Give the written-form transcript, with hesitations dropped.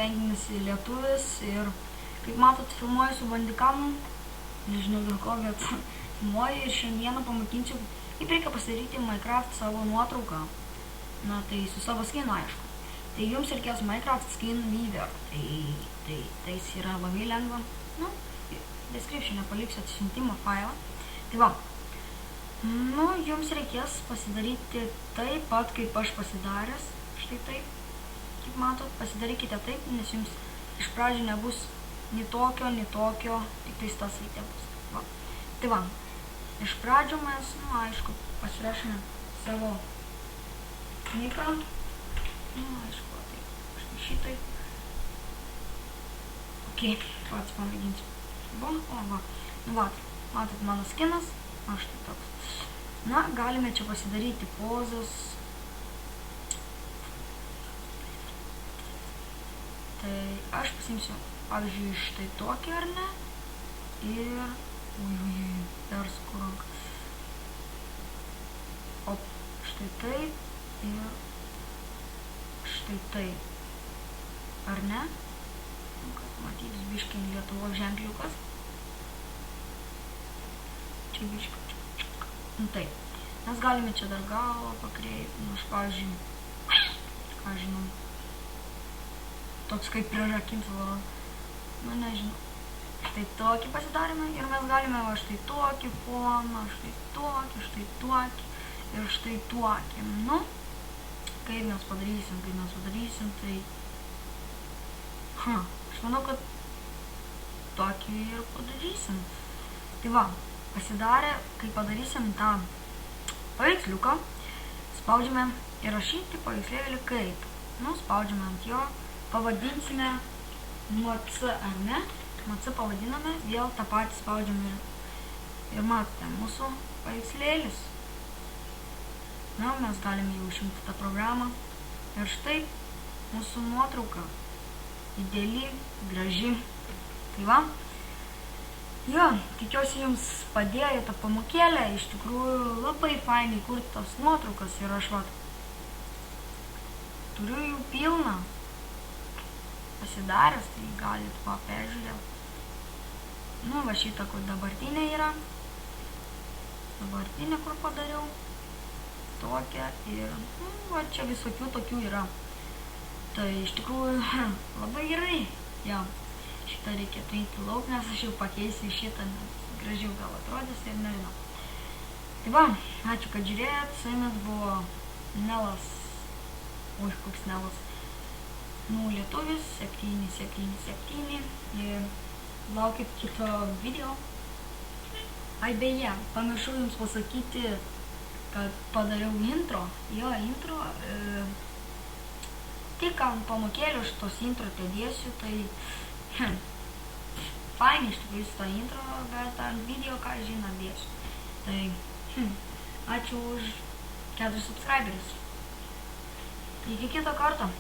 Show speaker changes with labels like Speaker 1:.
Speaker 1: stengiasi lietuvis ir, kaip matot, filmuoju su bandikamu, nežinau dėl ko, bet filmuoju ir šiandieną pamakinsiu, kaip reikia pasidaryti Minecraft savo nuotrauką. Na, tai su savo skinu, aišku. Tai jums reikės Minecraft skin weaver, tai yra labai lengva. Nu, description paliksiu atsisiuntimo failą. Tai va, nu, jums reikės pasidaryti taip pat, kaip aš pasidaręs. Štai taip, kaip matot, pasidarykite taip, nes jums iš pradžių nebus nei tokio, tik tai tas veikė bus. Va. Tai va, iš pradžių mes, nu, aišku, pasirašome savo niką. Nu, aišku, tai štai šitai. Ok, pats pamėginsiu. Va, nu va, matot mano skinas, aš tai toks. Na, galime čia pasidaryti pozas. Tai aš pasimsiu, pavyzdžiui, štai tokį, ar ne? Ir, perskurok. O, štai taip ir štai taip. Ar ne? Kad matytis biškai Lietuvos ženkliukas. Čia biškai. Nu taip. Mes galime čia dar galvą pakreipti, nu aš, pavyzdžiui, ką žinau. Toks kaip prirakinti, nu nežinau. Štai tokį pasidarėme ir mes galime va štai tokį foną, štai tokį ir štai tokį. Nu, kaip mes padarysim, tai... Aš manau, kad tokį ir padarysim. Tai va, pasidarę, kai padarysim tą paveiksliuką, spaudžiame įrašyti paveikslėlį kaip. Nu, spaudžiame ant jo. Pavadinsime MC, ar ne? MC pavadiname, vėl tą patį spaudžiame ir matote, mūsų paveikslėlis. Na, mes galime jau išjungti tą programą. Ir štai mūsų nuotrauka. Ideali, graži. Tai va. Jo, tikiuosi jums padėjo tą pamokėlę. Iš tikrųjų labai fainai kurti tas nuotraukas ir aš vat turiu jų pilną. Pasidaręs, tai galit va peržiūrėti. Nu, va šitą, kur dabartinė yra. Dabartinė, kur padariau. Tokia ir, nu, va čia visokių tokių yra. Tai iš tikrųjų labai gerai. Ja, šitą reikėtų eiti lauk, nes aš jau pakeisiu šitą, nes gražiau gal atrodys ir nežinau. Tai va, ačiū, kad žiūrėjot. Su jumis buvo Nelas. Oi, koks Nelas. Nu, lietuvis 777 ir laukit kito video. Ai, beje, pamiršau jums pasakyti, kad padariau intro. Jo, intro. Tik ant pamokėlių šitos intro dėsiu, tai fainai iš tikrųjų tą intro, bet ant video, ką žino, dėsiu. Tai ačiū už 4 subscriberius. Iki kito karto.